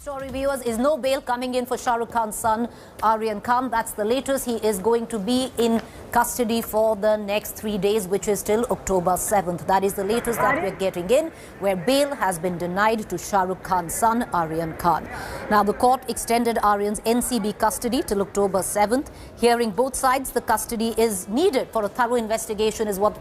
Story, viewers, is no bail coming in for Shah Rukh Khan's son, Aryan Khan. That's the latest. He is going to be in custody for the next 3 days, which is till October 7th. That is the latest that we're getting in, where bail has been denied to Shah Rukh Khan's son, Aryan Khan. Now, the court extended Aryan's NCB custody till October 7th. Hearing both sides, the custody is needed for a thorough investigation is what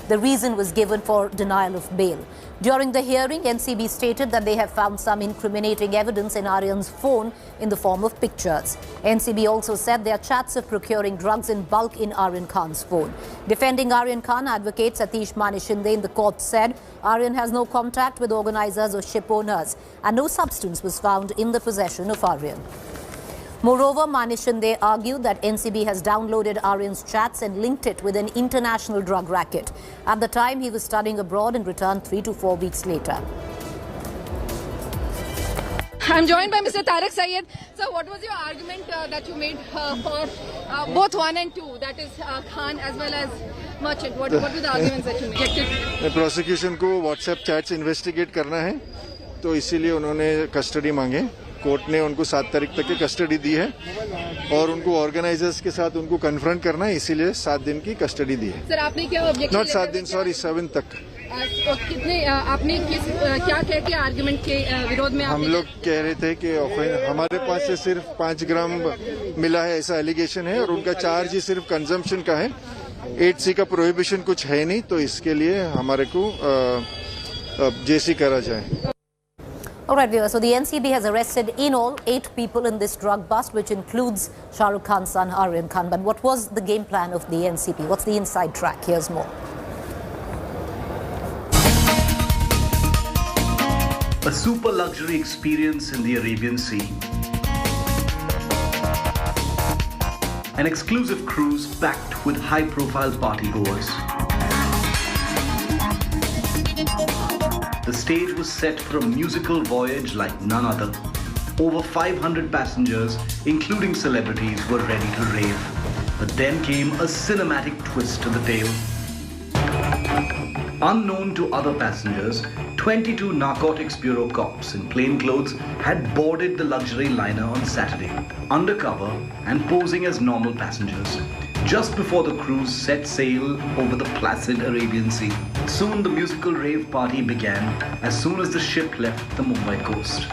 the reason was given for denial of bail. During the hearing, NCB stated that they have found some incriminating evidence in Aryan's phone in the form of pictures. NCB also said there are chats of procuring drugs in bulk in Aryan Khan's phone. Defending Aryan Khan, advocate Satish Manishinde in the court said Aryan has no contact with organizers or ship owners and no substance was found in the possession of Aryan. Moreover, Manishinde argued that NCB has downloaded Aryan's chats and linked it with an international drug racket. At the time, he was studying abroad and returned 3 to 4 weeks later. I'm joined by Mr. Tariq Syed. So what was your argument that you made for both 1 and 2, that is Khan as well as Merchant? What were the arguments that you made? Prosecution को WhatsApp chats investigate करना है, तो इसीलिए उन्होंने custody मांगे. Court ने उनको 7 तारीख तक की कस्टडी दी है और उनको ऑर्गेनाइजर्स के साथ उनको कन्फ्रंट करना है, इसीलिए 7 दिन की कस्टडी दी है. सर, आपने क्या ऑब्जेक्शन? नॉट 7 दिन, सॉरी 7 तक. कितने आपने क्या कह के आर्गुमेंट के विरोध में? हम लोग कह रहे थे कि हमारे पास से सिर्फ 5 ग्राम मिला है, ऐसा एलिगेशन है, और उनका चार्ज ही सिर्फ कंजम्पशन का है. 8C का प्रोहिबिशन कुछ है नहीं, तो इसके लिए हमारे को जेसी करा जाए. All right, viewers. So the NCB has arrested in all 8 people in this drug bust, which includes Shah Rukh Khan's son, Aryan Khan. But what was the game plan of the NCB? What's the inside track? Here's more. A super luxury experience in the Arabian Sea. An exclusive cruise packed with high-profile partygoers. The stage was set for a musical voyage like none other. Over 500 passengers, including celebrities, were ready to rave. But then came a cinematic twist to the tale. Unknown to other passengers, 22 Narcotics Bureau cops in plain clothes had boarded the luxury liner on Saturday, undercover and posing as normal passengers, just before the cruise set sail over the placid Arabian Sea. Soon the musical rave party began as soon as the ship left the Mumbai coast.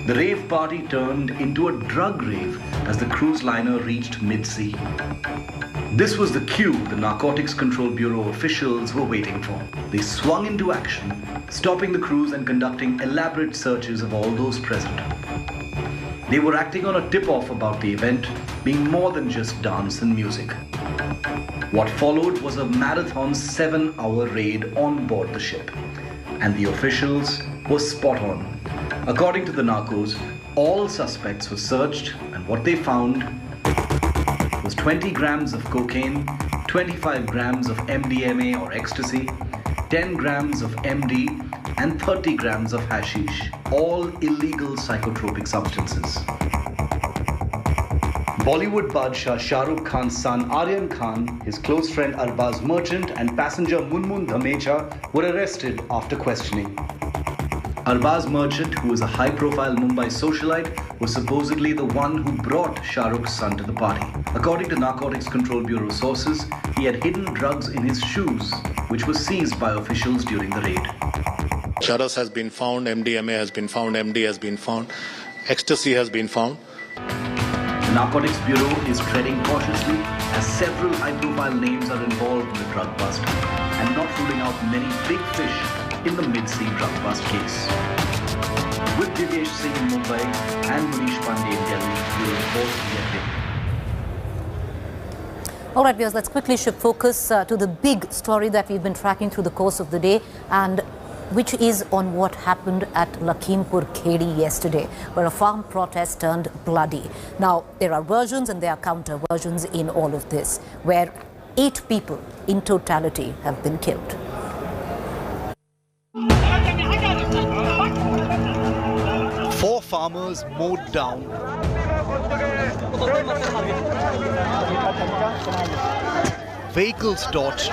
The rave party turned into a drug rave as the cruise liner reached mid-sea. This was the cue the Narcotics Control Bureau officials were waiting for. They swung into action, stopping the cruise and conducting elaborate searches of all those present. They were acting on a tip-off about the event being more than just dance and music. What followed was a marathon 7-hour raid on board the ship. And the officials were spot on. According to the narcos, all suspects were searched, and what they found was 20 grams of cocaine, 25 grams of MDMA or ecstasy, 10 grams of MD, and 30 grams of hashish, all illegal psychotropic substances. Bollywood Badshah Shah Rukh Khan's son Aryan Khan, his close friend Arbaz Merchant, and passenger Munmun Dhamecha were arrested after questioning. Arbaz Merchant, who is a high-profile Mumbai socialite, was supposedly the one who brought Shah Rukh's son to the party. According to Narcotics Control Bureau sources, he had hidden drugs in his shoes, which was seized by officials during the raid. Charas has been found, MDMA has been found, MD has been found, ecstasy has been found. The Narcotics Bureau is treading cautiously as several high-profile names are involved in the drug bust and not ruling out many big fish in the mid-sea drug bust case. With Divyesh Singh in Mumbai and Manish Pandey in Delhi, we will report yet. All right, viewers, let's quickly shift focus to the big story that we've been tracking through the course of the day, and which is on what happened at Lakhimpur Kheri yesterday, where a farm protest turned bloody. Now, there are versions and there are counter versions in all of this, where 8 people in totality have been killed. Four farmers mowed down. Vehicles torched.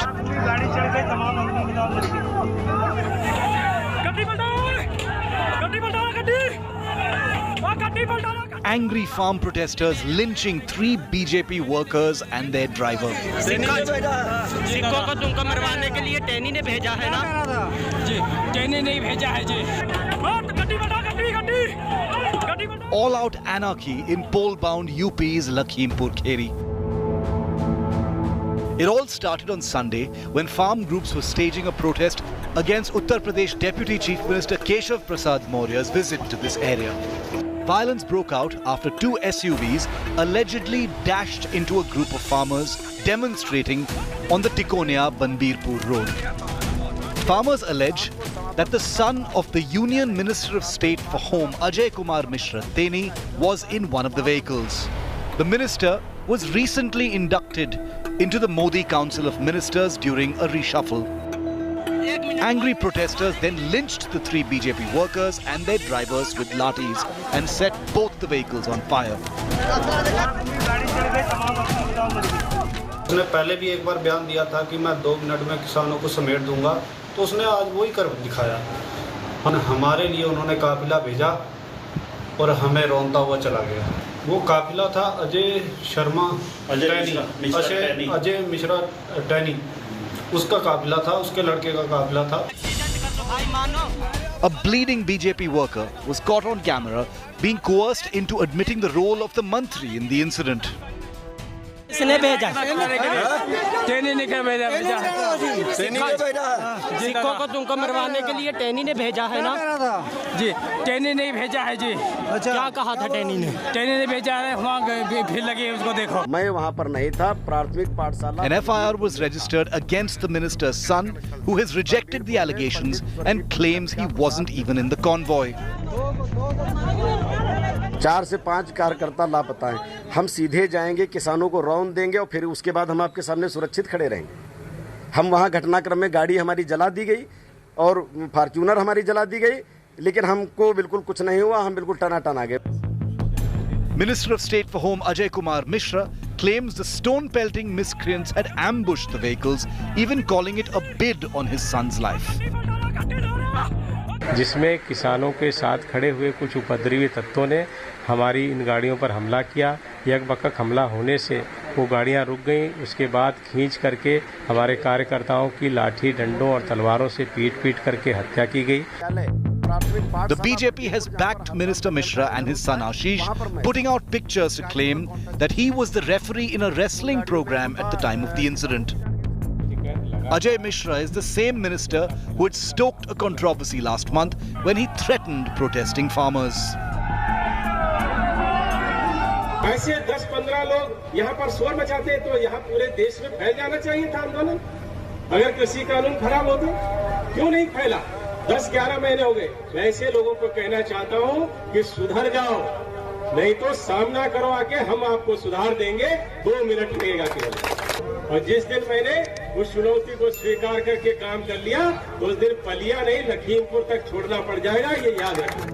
Angry farm protesters lynching 3 BJP workers and their driver. सिक्कों को तुमको मरवाने के लिए टैनी ने भेजा है ना? जी, टैनी नहीं भेजा है जी। All out anarchy in pole-bound UP's Lakhimpur Kheri. It all started on Sunday when farm groups were staging a protest against Uttar Pradesh Deputy Chief Minister Keshav Prasad Maurya's visit to this area. Violence broke out after 2 SUVs allegedly dashed into a group of farmers demonstrating on the Tikonia-Banbirpur road. Farmers allege that the son of the Union Minister of State for Home, Ajay Kumar Mishra Teni, was in one of the vehicles. The minister was recently inducted into the Modi Council of Ministers during a reshuffle. Angry protesters then lynched the 3 BJP workers and their drivers with lathis and set both the vehicles on fire. उसने पहले भी एक बार बयान दिया था कि मैं 2 minute में किसानों को समेट दूंगा, तो उसने आज वही कर दिखाया। हमारे लिए उन्होंने काफिला भेजा और हमें रौंदता हुआ चला गया। वो काफिला था अजय मिश्रा टैनी, उसका काफिला था, उसके लड़के का काफिला था। A bleeding BJP worker was caught on camera being coerced into admitting the role of the mantri in the incident. इसने भेजा, टैनी ने क्या भेजा? सिक्कों को तुमको मरवाने के लिए टैनी ने भेजा है ना? जी, टैनी नहीं भेजा है जी। क्या कहा था टैनी ने? टैनी ने भेजा है, वहाँ भीड़ लगी है, उसको देखो। मैं वहाँ पर नहीं था, प्राथमिक पाठशाला। An FIR was registered against the minister's son, who has rejected the allegations and claims he wasn't even in the convoy. 4 से 5 कार्यकर्ता लापता हैं। हम सीधे जाएंगे, किसानों को रौंद देंगे और फिर उसके बाद हम आपके सामने सुरक्षित खड़े रहेंगे। हम वहाँ घटनाक्रम में गाड़ी हमारी जला दी गई और फॉर्च्यूनर हमारी जला दी गई, लेकिन हमको बिल्कुल कुछ नहीं हुआ, हम बिल्कुल टनाटन आ गए। Minister of State for Home Ajay Kumar Mishra claims the stone-pelting miscreants had ambushed the vehicles, even calling it a bid on his son's life. जिसमें किसानों के साथ खड़े हुए कुछ उपद्रवी तत्वों ने हमारी इन गाड़ियों पर हमला किया। यकबकक हमला होने से वो गाड़ियां रुक गईं। उसके बाद खींच करके हमारे कार्यकर्ताओं की लाठी, डंडों और तलवारों से पीट करके हत्या की गई। The BJP has backed Minister Mishra and his son Ashish, putting out pictures to claim that he was the referee in a wrestling program at the time of the incident. Ajay Mishra is the same minister who had stoked a controversy last month when he threatened protesting farmers. ऐसे 10-15 लोग यहाँ पर शोर मचाते हैं तो यहाँ पूरे देश में फैल जाना चाहिए था आंदोलन। अगर कृषि कानून खराब हो तो क्यों नहीं फैला? 10-11 महीने हो गए। मैं ऐसे लोगों को कहना चाहता हूँ कि सुधर जाओ, नहीं तो सामना करो आके, हम आपको सुधार देंगे। 2 मिनट लगेगा केवल। और जिस दिन मैंने उस चुनौती को स्वीकार करके काम कर लिया, उस दिन पलिया नहीं, लखीमपुर तक छोड़ना पड़ जाएगा, ये याद रखना।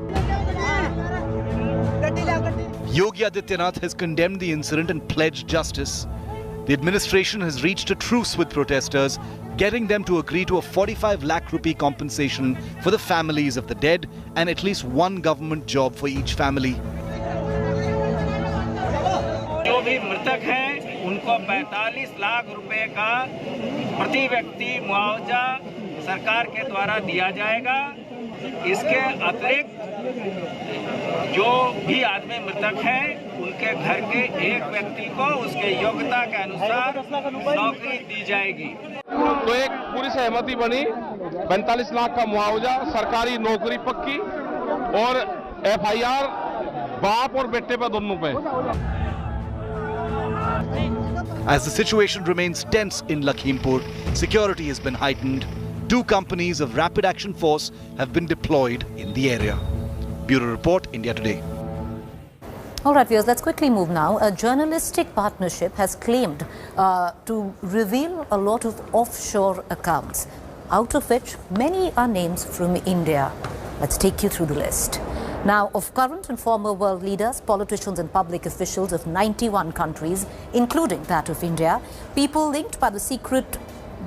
Yogi Adityanath has condemned the incident and pledged justice. The administration has reached a truce with protesters, getting them to agree to a 45 lakh rupee compensation for the families of the dead and at least one government job for each family. जो भी मृतक हैं उनको 45 लाख रुपए का प्रति व्यक्ति मुआवजा सरकार के द्वारा दिया जाएगा। इसके अतिरिक्त जो भी आदमी मृतक हैं उनके घर के एक व्यक्ति को उसके योग्यता के अनुसार नौकरी दी जाएगी। तो एक पूरी सहमति बनी, 45 लाख का मुआवजा, सरकारी नौकरी पक्की और FIR बाप और बेटे पर दोनों पे। As the situation remains tense in Lakhimpur, security has been heightened. 2 companies of Rapid Action Force have been deployed in the area. Bureau Report, India Today. All right, viewers, let's quickly move now. A journalistic partnership has claimed to reveal a lot of offshore accounts, out of which many are names from India. Let's take you through the list. Now, of current and former world leaders, politicians and public officials of 91 countries, including that of India, people linked by the secret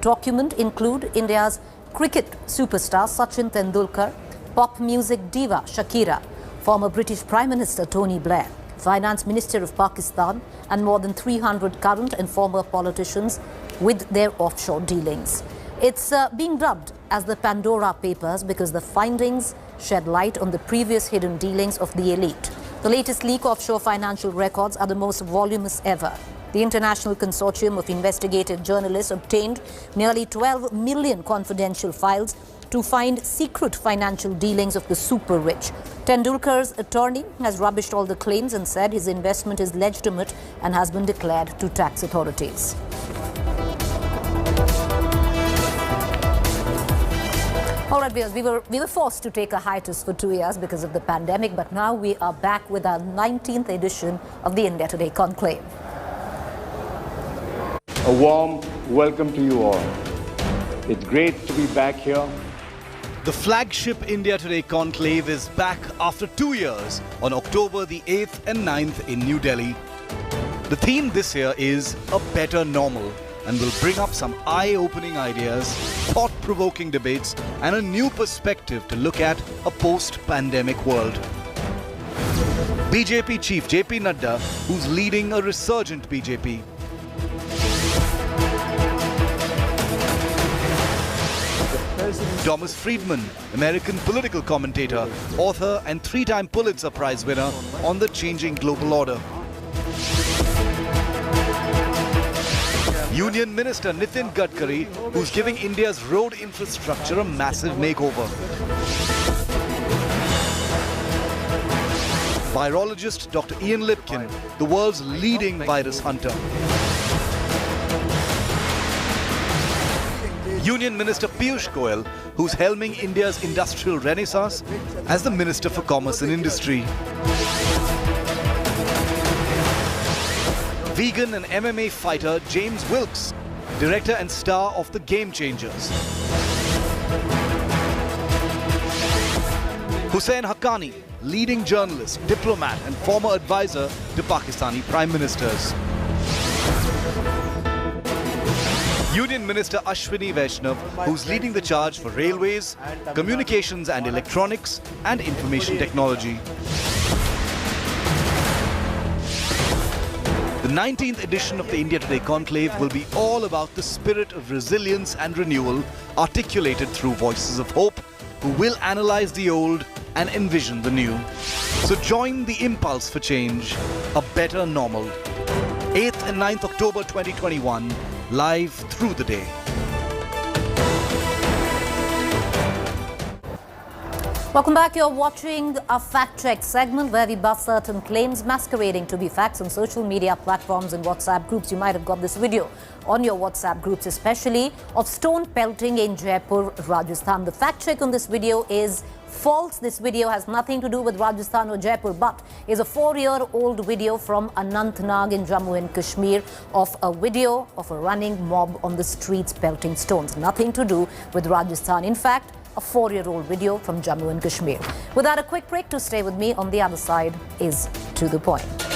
document include India's cricket superstar Sachin Tendulkar, pop music diva Shakira, former British Prime Minister Tony Blair, Finance Minister of Pakistan, and more than 300 current and former politicians with their offshore dealings. It's being dubbed as the Pandora Papers because the findings shed light on the previous hidden dealings of the elite. The latest leak of offshore financial records are the most voluminous ever. The International Consortium of Investigative Journalists obtained nearly 12 million confidential files to find secret financial dealings of the super rich. Tendulkar's attorney has rubbished all the claims and said his investment is legitimate and has been declared to tax authorities. All right, viewers, we were forced to take a hiatus for 2 years because of the pandemic, but now we are back with our 19th edition of the India Today Conclave. A warm welcome to you all. It's great to be back here. The flagship India Today Conclave is back after 2 years on October the 8th and 9th in New Delhi. The theme this year is A Better Normal and will bring up some eye-opening ideas, thought-provoking debates and a new perspective to look at a post-pandemic world. BJP Chief JP Nadda, who's leading a resurgent BJP. Thomas Friedman, American political commentator, author and 3-time Pulitzer Prize winner on the changing global order. Union Minister Nitin Gadkari, who's giving India's road infrastructure a massive makeover. Virologist Dr. Ian Lipkin, the world's leading virus hunter. Union Minister Piyush Goyal, who's helming India's industrial renaissance as the Minister for Commerce and Industry. Vegan and MMA fighter James Wilkes, director and star of The Game Changers. Hussain Haqqani, leading journalist, diplomat and former advisor to Pakistani Prime Ministers. Union Minister Ashwini Vaishnav, who's leading the charge for railways, communications and electronics and information technology. The 19th edition of the India Today Conclave will be all about the spirit of resilience and renewal articulated through voices of hope who will analyze the old and envision the new. So join the impulse for change, a better normal. 8th and 9th October 2021, live through the day. Welcome back. You're watching a fact-check segment where we bust certain claims masquerading to be facts on social media platforms and WhatsApp groups. You might have got this video on your WhatsApp groups, especially of stone pelting in Jaipur, Rajasthan. The fact-check on this video is false. This video has nothing to do with Rajasthan or Jaipur, but is a 4-year-old video from Anantnag in Jammu and Kashmir of a video of a running mob on the streets pelting stones. Nothing to do with Rajasthan. In fact, a 4-year-old video from Jammu and Kashmir. Without a quick break, to stay with me on the other side is To The Point.